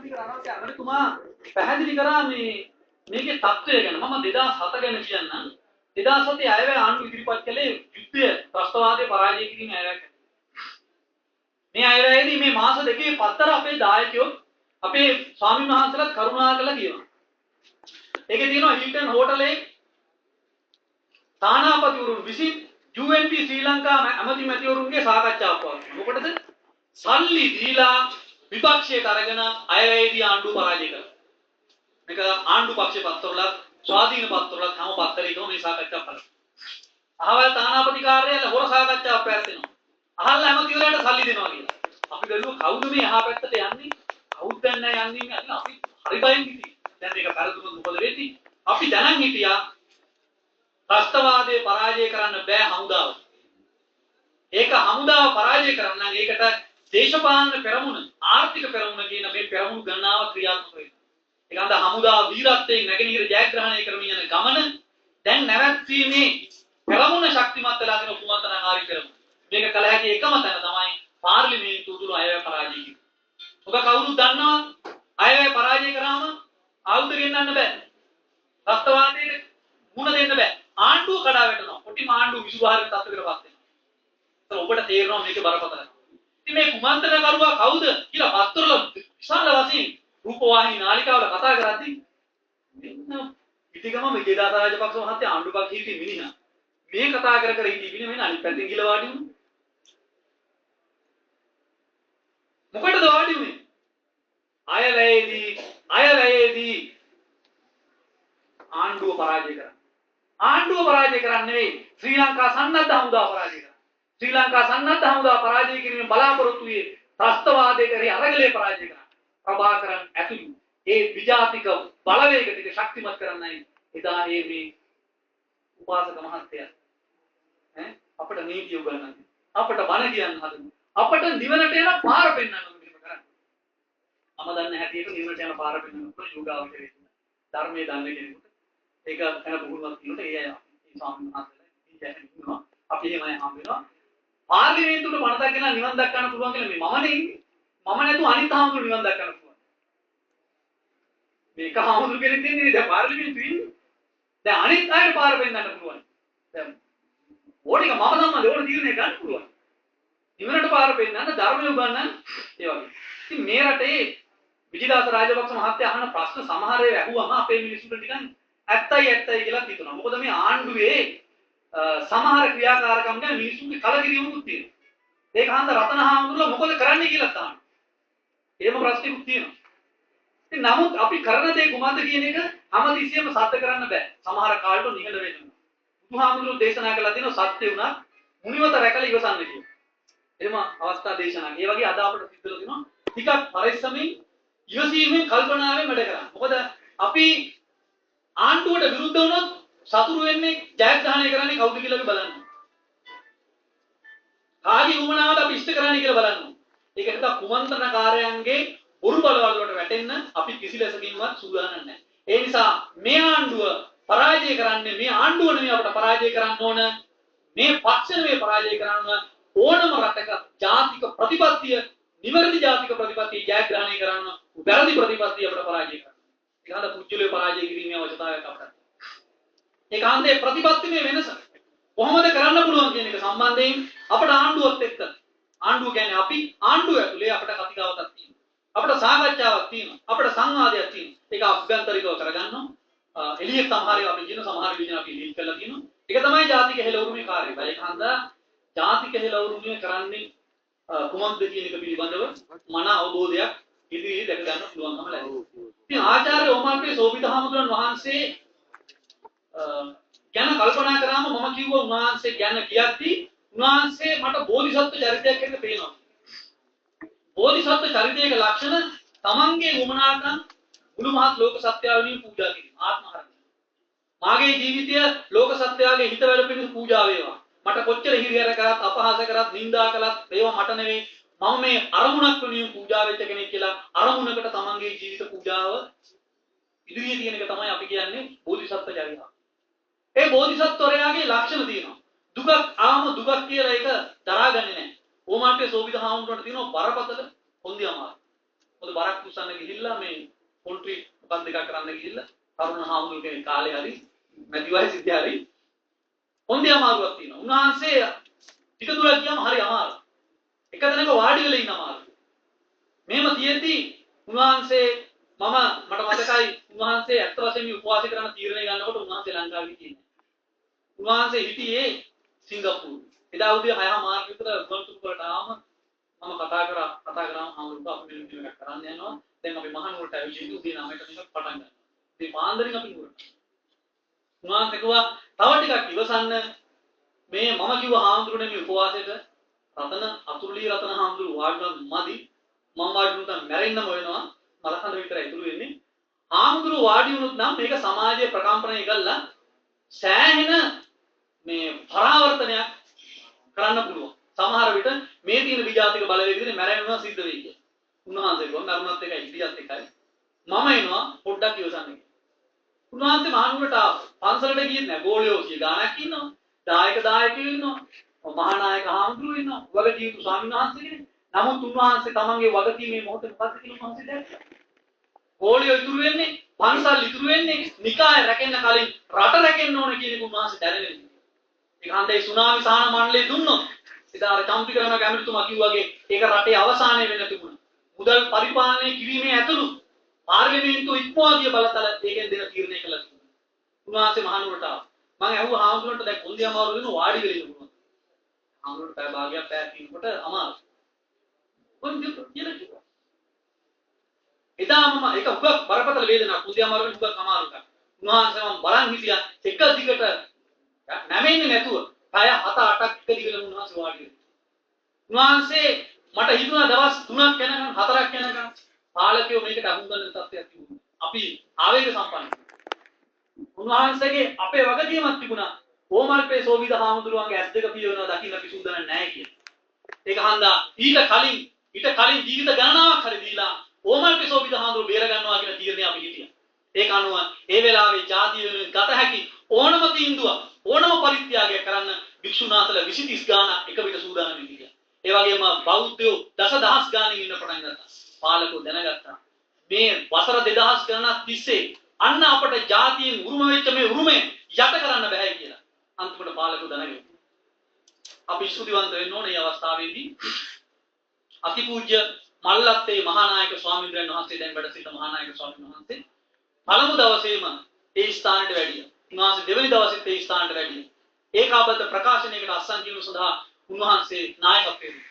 පැහැදිලි කරනවා අගමැතිතුමා පැහැදිලි කරා මේකේ තත්ත්වය ගැන. මම 2007 ගැන කියන්නම්. 2007 අයවැය ආණ්ඩුව ඉදිරිපත් කළේ යුද්ධය ත්‍රස්තවාදයේ පරාජය කිරීම අයවැයක්. මේ අයවැයේදී මේ මාස දෙකේ පත්තර අපේ දායකයෝ අපේ ස්වාමීන් වහන්සේලාත් කරුණා කරලා කියනවා. ඒකේ තියෙනවා හිල්ටන් හෝටලේ තානාපතිවරුන් විසින් UNP ශ්‍රී ලංකා ඇමතිවරුන්ගේ සාකච්ඡාවක් වුණා. මොකටද? සල්ලි දීලා විපක්ෂයට අරගෙන අයවැයේදී ආණ්ඩුව පරාජය කළා. මේක ආණ්ඩු පක්ෂ පත්තරවලත් ස්වාධීන පත්තරවලත් හැම පත්තරයකම මේ සාකච්ඡාව කරනවා. අහවල් තානාපති කාර්යාලය හොර සාකච්ඡාවක් පැවැත්වෙනවා. අහල් ඇමතිවරයාට සල්ලි දෙනවා කියලා. අපි බැලුවා කවුද මේ එහා පැත්තට යන්නේ? කවුද දැන් යන්නේ? අපි හරි බයෙන් හිටියේ. දැන් මේක පෙරදුනොත් මොකද වෙන්නේ? අපි දැනන් හිටියා ත්‍රස්තවාදයේ පරාජය කරන්න බෑ හමුදාව. ඒක හමුදාව පරාජය කරන්න නම් ඒකට දේශපාලන පෙරමුණ, ආර්ථික පෙරමුණ කියන මේ පෙරමුණු ගණනාව ක්‍රියාත්මක වෙනවා. ඒක අන්ද හමුදාව වීරත්වයෙන් නැගෙනහිර ජයග්‍රහණය කරමින් යන ගමන දැන් නැවැත්වීමේ පෙරමුණ ශක්තිමත් වෙලා තියෙන කුමන්ත්‍රණකාරී පෙරමුණ. මේක කල හැකි එකම තැන තමයි පාර්ලිමේන්තුව තුල අයවැය පරාජය කිරීම. ඔබ කවුරුත් දන්නවා අයවැය පරාජය කරාම ආයුධ ගෙන්නන්න බෑ. ත්‍රස්තවාදයේ මුණ දෙන්න බෑ. ආණ්ඩුව කඩා වැටෙනවා. කොටිම ආණ්ඩුව විසුවාරක තත්ත්වයකටපත් වෙනවා. ඒත් ඔබට තේරෙනවා මේක බරපතලයි. ඉතින් මේ කුමන්ත්‍රණකරුවා කවුද කියලා පත්තරවල විශාල වශයෙන් රූපවාහිනී නාලිකාවල කතා කරද්දී පිටිගම විජේදාස රාජපක්ෂ මහත්තයා ආණ්ඩු පක්ෂ හිටිය මිනිහා මේ කතා කර හිටිය වෙන අනිත් පැත්තෙන් ගිල වාඩි වුණා. මොකටද වාඩි වුනේ? අයවැයේදී ආණ්ඩුව පරාජය කරා. ආණ්ඩුව පරාජය කරන්නේ නෙවෙයි ශ්‍රී ලංකා සන්නද්ධ හමුදාව පරාජය කරා. ශ්‍රී ලංකා සන්නද්ධ හමුදාව පරාජය කිරීමෙන් බලාපොරොත්තු වූයේ ත්‍රස්තවාදයේ කරේ අරගලයේ පරාජය කරා. ප්‍රභාකරන් ඇතුළු ඒ විජාතික බලවේග ටික ශක්තිමත් කරන්නයි එදා මේ උපාසක මහත්තයා අපට නීතිය උගන්වන්නේ. අපට බණ කියන්න හදනවා. අපට නිවනට යන පාර පෙන්වන්න මෙහෙම කරන්නේ. මම දන්නේ හැටියට නිවනට යන පාර පෙන්වන්නකොට යෝගාවචරයේ ධර්මයේ දන්නේ කෙනෙකුට ඒක ගැන පුහුණුවක් තියෙනකොට ඒ අය මේ ස්වාමීන් වහන්සේලා ඉන්නවා. අපි එහෙමයි හම් වෙනවා. පාර්ලිමේන්තුවට බණ දක්වන නිවන් දක්වන්න පුළුවන් කියලා මේ මම නෙන්නේ. මම නැතුව අනිත් ආමතුරු නිවන් දක්වන්න පුළුවන්. මේක ආමතුරු කෙනෙක් දෙන්නේ දැන් පාර්ලිමේන්තුවේ ඉන්නේ. දැන් අනිත් අයට පාර පෙන්වන්න පුළුවන්. දැන් ඕනික මම සම්බන්ධ ඕන තීරණය ගන්න පුළුවන්. නිවනට පාර පෙන්වන්න ධර්මය උගන්වන්න ඒ වගේ. ඉතින් මේ රටේ විජේදාස රාජපක්ෂ මහත්තයා අහන ප්‍රශ්න සමහර ඒවා ඇහුවම අපේ මිනිස්සුන්ට නිකන් ඇත්තයි කියලා හිතනවා. මොකද මේ ආණ්ඩුවේ සමහර ක්‍රියාකාරකම් ගැන මිනිස්සුන්ගේ කලකිරීමකුත් තියෙනවා. ඒක හන්ද රතනහාමුදුරුවෝ මොකද කරන්නේ කියලා තමයි. එහෙම ප්‍රශ්නකුත් තියෙනවා. ඉතින් නමුත් අපි කරන දේ කුමක්ද කියන එක හැමතිස්සෙම සත්‍ය කරන්න බෑ. සමහර කාලවල නිහඬ වෙනවා. බුදුහාමුදුරුවෝ දේශනා කළා තියෙනවා සත්‍ය උනා මුනිවත රැකලා ඉවසන්න කියලා. එහෙම අවස්ථා දේශනා. ඒ වගේ අද අපිට සිද්ධ වෙලා තියෙනවා. ටිකක් පරිස්සමින් ඉවසීමෙන් කල්පනාවෙන් වැඩ කරන්න. මොකද අපි ආණ්ඩුවට විරුද්ධ වුණොත් සතුරු වෙන්නේ ජයග්‍රහණය කරන්නේ කවුද කියලා අපි බලන්න. කාගේ වුමනාවට අපි ඉෂ්ට කරන්නේ කියලා බලන්න. ඒක නිසා කුමන්ත්‍රණකාරයන්ගේ උරු බලවල් වලට වැටෙන්න අපි කිසි ලෙසකින්වත් සූදානම් නැහැ. ඒ නිසා මේ ආණ්ඩුව පරාජය කරන්නේ මේ ආණ්ඩුව නෙමෙයි අපට පරාජය කරන්න ඕන. මේ පක්ෂ නෙමෙයි පරාජය කරන්න ඕනම රටක ජාතික ප්‍රතිපත්තිය නිවැරදි ජාතික ප්‍රතිපත්තිය ජයග්‍රහණය කරන්න වැරදි ප්‍රතිපත්තිය අපට පරාජය කරන්න. ඒකද පුජ්‍යලේ පරාජය කිරීමේ අවශ්‍යතාවයක් අපට. ඒකාන්තයේ ප්‍රතිපත්තිමේ වෙනස කොහොමද කරන්න පුළුවන් කියන එක සම්බන්ධයෙන් අපට ආණ්ඩුවත් එක්ක ආණ්ඩුව කියන්නේ අපි ආණ්ඩුව ඇතුලේ අපට කතිකාවතක් තියෙනවා. අපට සාකච්ඡාවක් තියෙනවා. අපට සංවාදයක් තියෙනවා. ඒක අභ්‍යන්තරිකව කරගන්නවා. එළියේ සමහර අපි කියන සමහර විදිහ අපි ලීඩ් කරලා තියෙනවා. ඒක තමයි ජාතික හෙළවුරුමේ කාර්යය. ඒකහන්ද ජාතික හෙළවුරුමේ කරන්නේ කුමක්ද කියන එක පිළිබඳව මන අවබෝධයක් ඉදිරියේ දැක ගන්න පුළුවන්කම ලැබෙනවා. ඉතින් ආචාර්ය ඕමාර්පේ සෝබිතහාමුදුරන් වහන්සේ ගැන කල්පනා කරාම මම කිව්වා උන්වහන්සේ ගැන කියද්දී උන්වහන්සේ මට බෝධිසත්ව චරිතයක් හැටියට පේනවා. බෝධිසත්ව චරිතයක ලක්ෂණ තමන්ගේ වමනාකම් මුළු මහත් ලෝක සත්‍යවලින් පූජා කිරීම ආත්මහරණය. මාගේ ජීවිතය ලෝක සත්‍යයේ හිත වැළපෙන පූජා වේවා. මට කොච්චර හිරිහැර කරත් අපහාස කරත් නිඳා කළත් ඒවා මට නෙවෙයි. මම මේ අරමුණක් වෙනුවෙන් පූජා වෙච්ච කෙනෙක් කියලා අරමුණකට තමන්ගේ ජීවිත පූජාව ඉදිරියේ තියෙන එක තමයි අපි කියන්නේ බෝධිසත්ව චරිතය. ඒ බෝධිසත්වරයාගේ ලක්ෂණ තියෙනවා. දුකක් ආම දුකක් කියලා ඒක දරාගන්නේ නැහැ. ඕමාර්පේ සෝබිත හාමුදුරන්ට තියෙනවා බරපතල හොඳියමාරු. මොකද බරක් උස්සන්න ගිහිල්ලා මේ පොල්ට්‍රි මොකක් දෙකක් කරන්න ගිහිල්ලා තරුණ හාමුදුරු කෙනෙක් කාලේ හරි මැදි වයසේදී හරි හොඳේ අමාරුවක් තියෙනවා. උන්වහන්සේ ටික දුරක් ගියාම හරි අමාරුයි. එක තැනක වාඩි වෙලා ඉන්න අමාරුයි. මේම තියෙද්දී උන්වහන්සේ මට මතකයි උන්වහන්සේ ඇත්ත වශයෙන්ම උපවාස කරන තීරණය ගන්නකොට උන්වහන්සේ ලංකාවේ හිටියේ. උන්වහන්සේ හිටියේ සිංගප්පූරු. එදා උදේ 6:00 විතර ගුවන්තොටුපළට ආවම මම කතා කරාම හාමුදුරුවෝ අපි මෙන්න මේක කරන්න යනවා. දැන් අපි මහනුවරට ඇවිල්ලා උදේ 9ට මේක පටන් ගන්නවා. මේ පාන්දරින් අපි නුවරට. උන්වහන්සේ කිව්වා තව ටිකක් ඉවසන්න මේ මම කිව්ව හාමුදුරුවනේ මේ උපවාසයට අතුරුලී රතන හාමුදුරුවෝ වාඩිවම මදි. මම වාඩි වුණා මැරෙන්නම වෙනවා. මලකඳ විතරයි ඉතුරු වෙන්නේ. හාමුදුරුවෝ වාඩි වුණොත් නම් මේක සමාජයේ ප්‍රකම්පණය කළා සෑහෙන මේ පරාවර්තනයක් කරන්න පුළුවන්. සමහර විට මේ තියෙන විජාතික බලවේගයෙන් මැරෙනවා සිද්ධ වෙයි කියලා. උන්වහන්සේ කිව්වා මරුණත් එකයි හිටියත් එකයි. මම එනවා පොඩ්ඩක් ඉවසන්න කියලා. උන්වහන්සේ මහනුවරට පන්සලට ගියේ නැහැ. ගෝලියෝ කිය ගානක් ඉන්නවා. දායකයෝ ඉන්නවා. මහානායක හාමුදුරුවෝ ඉන්නවා. වගකීතු ස්වාමීන් වහන්සේ කෙනෙක්. නමුත් උන්වහන්සේ තමන්ගේ වගකීමේ මොහොතේ මොකක්ද කියලා උන්වහන්සේ දැක්කා. ගෝලියෝ ඉතුරු වෙන්නේ, පන්සල් ඉතුරු වෙන්නේ, නිකාය රැකෙන්න කලින් රට රැකෙන්න ඕන කියන එක උන්වහන්සේ දැනගෙන. ඒක හන්දේ සුනාමි සහන මණ්ඩලය දුන්නොත් ඉතින් අර චම්පිකරණ කැමතිතුමා කිව්වාගේ ඒක රටේ අවසානයේ වෙන්න තිබුණා. මුදල් පරිපාලනය කිරීමේ ඇතුළු පාර්ලිමේන්තුව ඉක්මවා ගිය බලතල ඒකෙන් දෙන තීරණය කළා. උන්වහන්සේ මහනුවරට ආවා. මම ඇහුවා හාමුදුරන්ට දැන් කොන්දේ අමාරු වෙන වාඩි වෙලා ඉන්න පුළුවන්. හාමුදුරන්ට පැය භාගයක් පැයක් ඉන්නකොට අමාරුයි. කොන්දේ කියලා කිව්වා. එදාම ඒක උගක් බරපතල වේදනාවක් කොන්දේ අමාරු වෙන උගක් අමාරුයි. උන්වහන්සේ මම බලන් හිටියා එක දිගට නැමෙන්නේ නැතුව පැය 7-8ක් එක දිගට උන්වහන්සේ වාඩි වෙනවා. උන්වහන්සේ මට හිතුණා දවස් 3ක් යනකම් 4ක් යනකම් පාලකයෝ මේකට අහුම් ගන්න තත්ත්වයක් තිබුණා. අපි ආවේග සම්පන්නයි. උන්වහන්සේගේ අපේ වගකීමක් තිබුණා. ඕමල්පේ සෝවිද හාමුදුරුවන්ගේ ඇස් දෙක පියවනවා දකින්න අපි සූදානම් නැහැ කියලා. ඒක හන්දා ඊට කලින් ජීවිත ගණනාවක් හරි දීලා ඕමල්පේ සෝවිද හාමුදුරුවෝ බේර ගන්නවා කියන තීරණය අපි හිටියා. ඒක අනුව ඒ වෙලාවේ ජාතිය වෙනුවෙන් ගත හැකි ඕනම තීන්දුවක් ඕනම පරිත්‍යාගයක් කරන්න භික්ෂුන් වහන්සේලා 20-30 ගාණක් එක විට සූදානම් වෙන්නේ. ඒ වගේම බෞද්ධයෝ දසදහස් ගාණකින් ඉන්න පටන් ගත්තා. පාලකෝ දැනගත්තා. මේ වසර 2000 ගණනක් තිස්සේ අන්න අපට ජාතියෙන් උරුම වෙච්ච මේ උරුමය යට කරන්න බෑ කියලා. අන්තිමට පාලකෝ දැනගත්තා. අපි ස්තුතිවන්ත වෙන්න ඕනේ මේ අවස්ථාවේදී. අතිපූජ්‍ය මල්ලත්තේ මහානායක ස්වාමීන් වහන්සේ දැන් වැඩ සිට මහානායක ස්වාමීන් වහන්සේ පළමු දවසේම ඒ ස්ථානට වැඩියා. උන්වහන්සේ දෙවෙනි දවසෙත් ඒ ස්ථානට වැඩියා. ඒකාබද්ධ ප්‍රකාශනයකට අත්සන් කිරීම සඳහා උන්වහන්සේ නායකත්වය දුන්නා.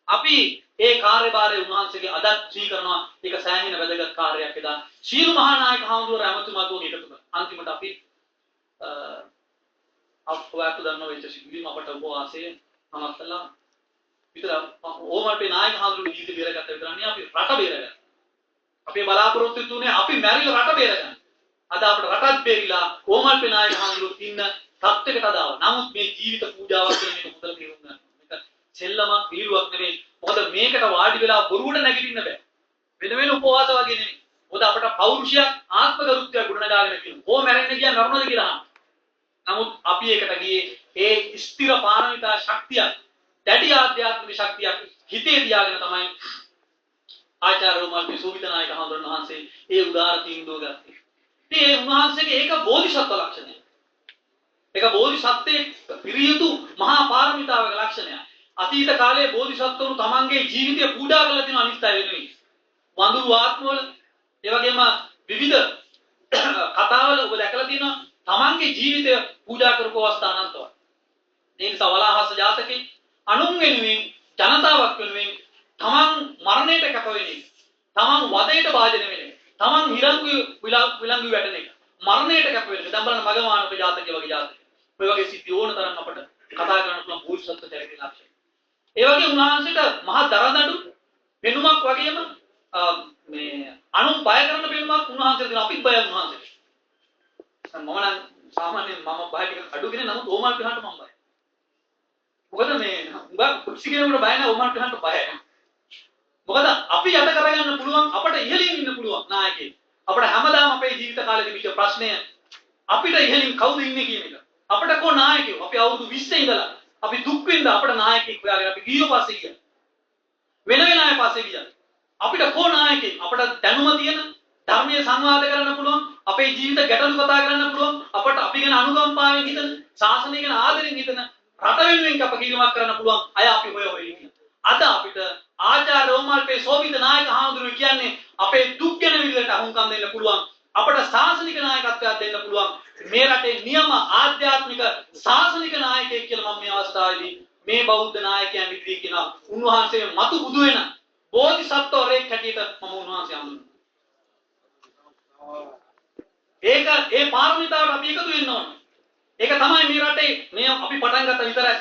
අපි ඒ කාර්යභාරය උන්වහන්සේගේ අදත් ස්වීකරනවා. ඒක සෑහෙන වැදගත් කාර්යයක් එදා. ශීල මහානායක හාමුදුරුවෝ ඇමතුමාතුන් එකතු කළා. අන්තිමට අපි අපවත් දන්නව වෙච්ච සිදුවීම අපට උපවාසයේ නමස්තලා විතර ඕමල්පේ නායක හාමුදුරුවෝ ජීවිත බේරගත්ත විතරන්නේ අපි රට බේරගත්තා. අපේ බලාපොරොත්තු තුනේ අපි මැරිලා රට බේරගන්න. අද අපේ රටත් බේරිලා ඕමල්පේ නායක හාමුදුරුවෝ ඉන්න තත්ත්වයකට අදාව. නමුත් මේ ජීවිත පූජාවක් කියන එක හොඳට තේරුම් ගන්න. මේක සෙල්ලමක් වීරුවක් නෙවෙයි. මොකද මේකට වාඩි වෙලා බොරුවට නැගිටින්න බෑ. වෙන උපවාස වගේ නෙවෙයි. මොකද අපට පෞරුෂයක් ආත්මගරුත්වයක් ගොඩනගාගෙන තියෙනවා. කොහොම මැරෙන්න ගියා මරණද කියලා. නමුත් අපි ඒකට ගියේ ඒ ස්ථිර පාරමිතා ශක්තිය, දැඩි ආධ්‍යාත්මික ශක්තියක් හිතේ තියාගෙන තමයි ආචාර්ය රෝමල්පේ සෝවිතනායක හඳුනන වහන්සේ ඒ උදාාර තීන්දුව ගත්තේ. ඉතින් ඒ උන්වහන්සේගේ ඒක බෝධිසත්ව ලක්ෂණය. ඒක බෝධිසත්වයේ පිරියුතු මහා පාරමිතාවක ලක්ෂණයක්. අතීත කාලයේ බෝධිසත්වරු තමන්ගේ ජීවිතය පූජා කරලා තියෙන අනිත් අය වෙනුවෙන්. වඳුරු ආත්මවල ඒ වගේම විවිධ කතාවල ඔබ දැකලා තියෙනවා තමන්ගේ ජීවිතය පූජා කරපු අවස්ථා අනන්තවත්. ඒ නිසා වලාහස ජාතකේ අනුන් වෙනුවෙන් ජනතාවක් වෙනුවෙන් තමන් මරණයට කැප වෙන්නේ. තමන් වදයට භාජනය වෙන්නේ. තමන් විලංගු වැටෙන එක. මරණයට කැප වෙන්නේ. දැන් බලන්න මගමානක ජාතකයේ වගේ ජාතක. ඔය වගේ සිද්ධි ඕන තරම් අපිට කතා කරන්න පුළුවන් බෝධිසත්ව චරිතයේ ලක්ෂණ. ඒ වගේ උන්වහන්සේට මහා දරදඬු පෙනුමක් වගේම මේ අනුන් බය කරන පෙනුමක් උන්වහන්සේට දෙන අපිත් බය උන්වහන්සේට. මම නම් සාමාන්‍යයෙන් මම බය ටික අඩු කෙනෙක් නමුත් ඕමල් ගහන්න මම බයයි. මොකද මේ උඹ කුස්සිකේකට බය නැහැ ඕමල් ගහන්න බයයි. මොකද අපි යට කරගන්න පුළුවන් අපිට ඉහළින් ඉන්න පුළුවන් නායකයෙක්. අපිට හැමදාම අපේ ජීවිත කාලේ තිබිච්ච ප්‍රශ්නය අපිට ඉහළින් කවුද ඉන්නේ කියන එක. අපිට කො නායකයෝ අපි අවුරුදු 20 ඉඳලා අපි දුක් විඳ අපිට නායකයෙක් හොයාගෙන අපි ගියෝ පස්සේ ගියා. වෙන අය පස්සේ ගියා. අපිට කෝ නායකයෙක් අපට දැනුම තියෙන ධර්මයේ සංවාද කරන්න පුළුවන් අපේ ජීවිත ගැටලු කතා කරන්න පුළුවන් අපට අපි ගැන අනුකම්පාවෙන් හිතන ශාසනය ගැන ආදරෙන් හිතන රට වෙනුවෙන් කැපකිරීමක් කරන්න පුළුවන් අය අපි හොය ඉන්නේ. අද අපිට ආචාර්ය රෝමල්පේ සෝවිත නායක හාමුදුරුවෝ කියන්නේ අපේ දුක් ගැන විදිහට අහුම්කම් දෙන්න පුළුවන් අපට ශාසනික නායකත්වයක් දෙන්න පුළුවන් මේ රටේ නියම ආධ්‍යාත්මික ශාසනික नायකයෙක් කියලා මම මේ අවස්ථාවේදී මේ බෞද්ධ නායකයන් ඉදිරියේ කියන උන්වහන්සේ මතු බුදු වෙන බෝධිසත්වරයෙක් හැටියට මම උන්වහන්සේ හඳුන්වනවා. ඒක ඒ පාරමිතාවට අපි එකතු වෙන්න ඕනේ. ඒක තමයි මේ රටේ මේ අපි පටන් ගත්ත විතරයි.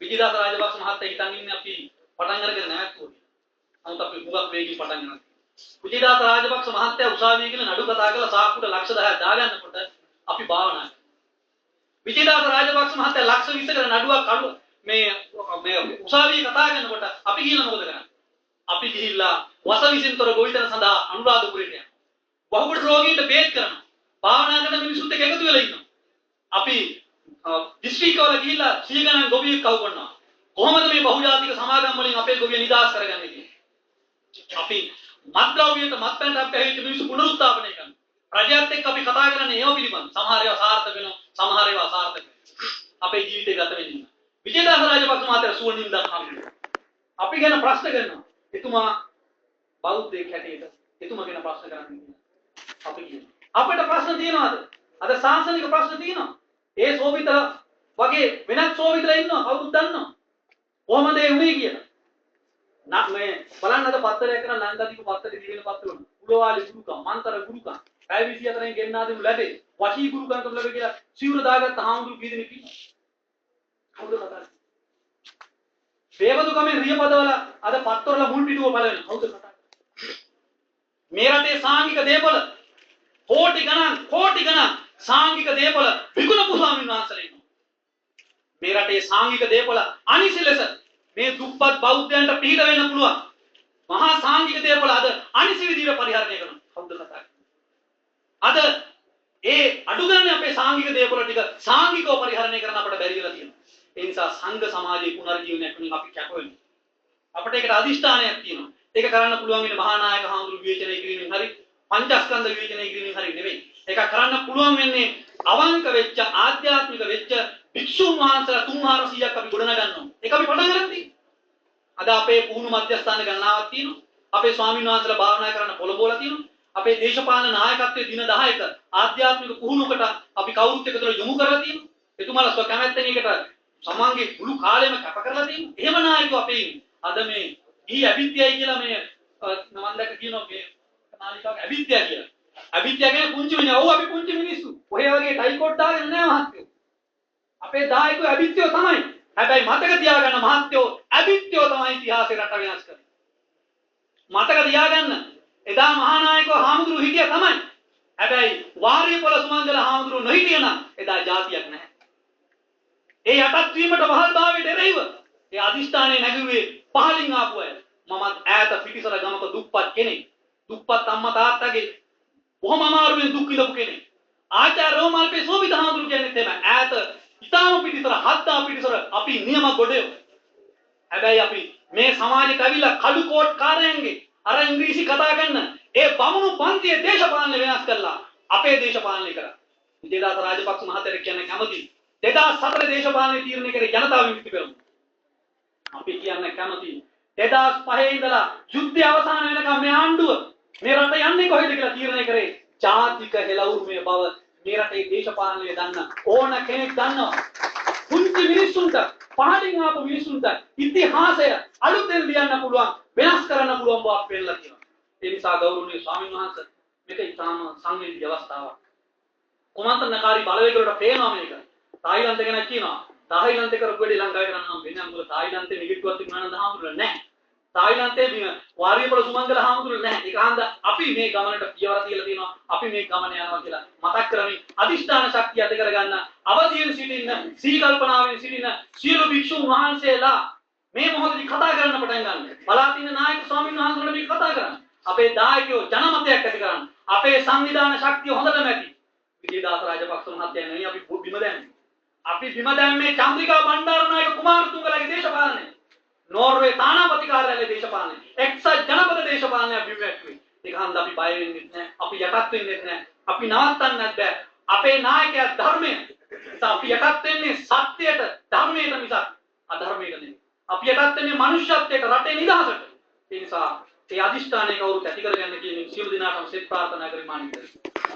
විජේදාස රාජපක්ෂ මහත්තයා හිතන් ඉන්නේ අපි පටන් අරගෙන නැවතුනේ. නමුත් අපි හුඟක් වේගින් පටන් ගන්නවා. විජේදාස රාජපක්ෂ මහත්තයා උසාවියේ කියලා නඩු කතා කරලා සාක්කුවට ලක්ෂ 10ක් දාගන්නකොට අපි භාවනා කරා. විජේදාස රාජපක්ෂ මහත්තයා ලක්ෂ 20කට නඩුවක් අඩු මේ උසාවියේ කතා කරනකොට අපි කියලා මොකද කරන්නේ? අපි ගිහිල්ලා වසවිසින්තර ගොවිතැන සඳහා අනුරාධපුරයට යනවා. බහුබඩ රෝගීන්ට බේත් කරනවා. භාවනා කරන මිනිසුත් එක්ක එකතු වෙලා ඉන්නවා. අපි දිස්ත්‍රික්කවල ගිහිල්ලා 100 ගණන් ගොවියෙක් කවු කරනවා. කොහොමද මේ බහුජාතික සමාගම් වලින් අපේ ගොවිය නිදහස් කරගන්නේ කියන්නේ? අපි මත්ද්‍රව්‍යයට මත්පැන්ට අපහැවිච්ච මිනිස්සු පුනරුත්ථාපනය කරනවා. රජයත් එක්ක අපි කතා කරන්නේ ඒව පිළිබඳ. සමහර ඒවා සාර්ථක වෙනවා, සමහර ඒවා අසාර්ථක වෙනවා. අපේ ජීවිතේ ගත වෙන්නේ. විජේදාස රාජපක්ෂ මහත්තයා සුවනින්දක් හම්බුනේ. අපි ගැන ප්‍රශ්න කරනවා. එතුමා බෞද්ධයෙක් හැටියට එතුමා ගැන ප්‍රශ්න කරන්නේ. අපි කියනවා. අපිට ප්‍රශ්න තියෙනවද? අද සාසනික ප්‍රශ්න තියෙනවා. ඒ සෝවිත වගේ වෙනත් සෝවිතලා ඉන්නවා. කවුරුත් දන්නවා. කොහමද ඒ උනේ කියලා. මේ බලන්න අද පත්තරයක් කරන ලංකාදීප පත්තරේ දිවෙන පත්තර උන. උඩවාලි ගුරුකම්, මන්තර ගුරුකම්, පැය 24න් ගෙන්නාදෙමු ලැබේ. වශී ගුරුකම් තුල ලැබේ කියලා සිවුර දාගත්ත හාමුදුරු කී දෙනෙක් ඉන්නවා. කවුද කතා කරන්නේ? වේවදුකමෙන් රියපදවල අද පත්තරවල මුල් පිටුව බලන්න. කවුද කතා කරන්නේ? මේ රටේ සාංගික දේපල කෝටි ගණන් සාංගික දේපල විකුණපු ස්වාමීන් වහන්සේලා ඉන්නවා. මේ රටේ සාංගික දේපල අනිසි ලෙස මේ දුප්පත් බෞද්ධයන්ට පිළිද වෙන්න පුළුවන්. මහා සාංගික දේපල අද අනිසි විදිහට පරිහරණය කරනවා. කවුද කතා කරන්නේ? අද ඒ අඩු ගන්න අපේ සාංගික දේපල ටික සාංගිකව පරිහරණය කරන්න අපට බැරි වෙලා තියෙනවා. ඒ නිසා සංඝ සමාජයේ පුනර්ජීවනයක් වෙනින් අපි කැප වෙනවා. අපිට ඒකට අදිෂ්ඨානයක් තියෙනවා. ඒක කරන්න පුළුවන් වෙන්නේ මහා නායක හාමුදුරු විවේචනය කිරීමෙන් හරි පංචස්කන්ධ විවේචනය කිරීමෙන් හරි නෙවෙයි. ඒක කරන්න පුළුවන් වෙන්නේ අවංක වෙච්ච ආධ්‍යාත්මික වෙච්ච භික්ෂුන් වහන්සේලා 3400ක් අපි ගොඩනගන්න ඕනේ. ඒක අපි පටන් ගන්න තියෙන්නේ. අද අපේ පුහුණු මධ්‍යස්ථාන ගණනාවක් තියෙනවා. අපේ ස්වාමීන් වහන්සේලා භාවනා කරන්න පොළඹවලා තියෙනවා. අපේ දේශපාලන නායකත්වයේ දින 10ක ආධ්‍යාත්මික පුහුණුවකට අපි කවුරුත් එකතුලා යොමු කරලා තියෙනවා. එතුමාලා ස්ව කැමැත්තෙන් ඒකට සමන්ගේ මුළු කාලෙම කැප කරලා තියෙනවා. එහෙම නායකයෝ අපේ ඉන්නේ. අද මේ ඊ අවිද්‍යයි කියලා මේ මම දැක්ක කියනවා මේ නාලිකාවක් අවිද්‍යාව කියලා. අවිද්‍යාව කියන්නේ පුංචි මිනිහා. ඔව් අපි පුංචි මිනිස්සු. ඔය වගේ ටයිකෝඩ් දාගෙන නෑ මහත්තයෝ. අපේ දායකයෝ අවිද්‍යාව තමයි. හැබැයි මතක තියාගන්න මහත්තයෝ අවිද්‍යාව තමයි ඉතිහාසේ රට වෙනස් කරන්නේ. මතක තියාගන්න එදා මහානායකව හාමුදුරු හිටියා තමයි. හැබැයි වාරියපොළ සුමංගල හාමුදුරු නොහිටියා නම් එදා જાතියක් නැහැ. ඒ යටත් වීමට පහල්භාවයට එරෙහිව ඒ අදිෂ්ඨානයේ නැගුවේ පහලින් ආපු අය. මමත් ඈත පිටිසර ගමක දුප්පත් කෙනෙක්. දුප්පත් අම්මා තාත්තගේ බොහොම අමාරුවෙන් දුක් විඳපු කෙනෙක්. ආචාර්ය රෝමල්පේ සෝවිත හාමුදුරු කියන්නේ තමයි ඈත ඊටාම පිටිසර හද්දා පිටිසර අපි නියම ගොඩේ. හැබැයි අපි මේ සමාජයට ඇවිල්ලා කළු කෝට් කාරයන්ගේ අර ඉංග්‍රීසි කතා කරන ඒ බමුණු පන්තියේ දේශපාලනය වෙනස් කරලා අපේ දේශපාලනය කරා. විජේදාස රාජපක්ෂ මහත්තයා කියන්නේ කැමති 2004 දේශපාලනය තීරණය කරේ ජනතා විමුක්ති පෙරමුණ. අපි කියන්නේ කැමති 2005 ඉඳලා යුද්ධය අවසන් වෙනකම් මේ ආණ්ඩුව මේ රට යන්නේ කොහෙද කියලා තීරණය කරේ ජාතික හෙළවුරුමේ බව මේ රටේ දේශපාලනය දන්න ඕන කෙනෙක් දන්නවා. පුංචි මිනිස්සුන්ට පහලින් ආපු මිනිස්සුන්ට ඉතිහාසය අලුතෙන් ලියන්න පුළුවන් වෙනස් කරන්න පුළුවන් බවක් පෙන්නලා තියෙනවා. ඒ නිසා ගෞරවනීය ස්වාමීන් වහන්සේ මේක ඉතාම සංවේදී අවස්ථාවක්. කුමන්ත්‍රණකාරී බලවේගවලට පේනවා මේක. තායිලන්ත ගැන කියනවා. තායිලන්තේ කරපු වැඩි ලංකාවේ කරන්න නම් වෙන්නේ මොකද තායිලන්තේ නිගිට්ටුවක් තිබුණා නම් හාමුදුරුවෝ නැහැ. තායිලන්තේ වාරියපොළ සුමංගල හාමුදුරුවෝ නැහැ. ඒක හන්ද අපි මේ ගමනට පියවර තියලා තියෙනවා. අපි මේ ගමන යනවා කියලා මතක් කරමින් අදිෂ්ඨාන ශක්තිය ඇති කරගන්න අවදියෙන් සිටින්න සී කල්පනාවෙන් සිටින්න සියලු භික්ෂුන් වහන්සේලා මේ මොහොතේදී කතා කරන්න පටන් ගන්න. බලාතින නායක ස්වාමීන් වහන්සේලා මේ කතා කරන්නේ. අපේ දායකයෝ ජනමතයක් ඇති කරන්න. අපේ සංවිධාන ශක්තිය හොඳටම ඇති. විජේදාස රාජපක්ෂ මහත්තයා නෙවෙයි අපි බිම දැම්මේ. අපි බිම දැම්මේ චන්ද්‍රිකා බණ්ඩාරනායක කුමාරතුංගලගේ දේශපාලනය. නෝර්වේ තානාපති කාර්යාලයේ දේශපාලනය එක්සත් ජනපද දේශපාලනය බිමැට්ටුවේ. ඒක හන්ද අපි බය වෙන්නේ නැහැ. අපි යටත් වෙන්නේ නැහැ. අපි නවත්තන්නත් බෑ. අපේ නායකයා ධර්මය. අපි යටත් වෙන්නේ සත්‍යයට ධර්මයට මිසක් අධර්මයට නෙමෙයි. අපි යටත් වෙන්නේ මනුෂ්‍යත්වයට රටේ නිදහසට. ඒ නිසා ඒ අදිෂ්ඨානය කවුරුත් ඇති කරගන්න කියන සියලු දිනාටම සෙත් ප්‍රාර්ථනා කරමින් මානිකයි.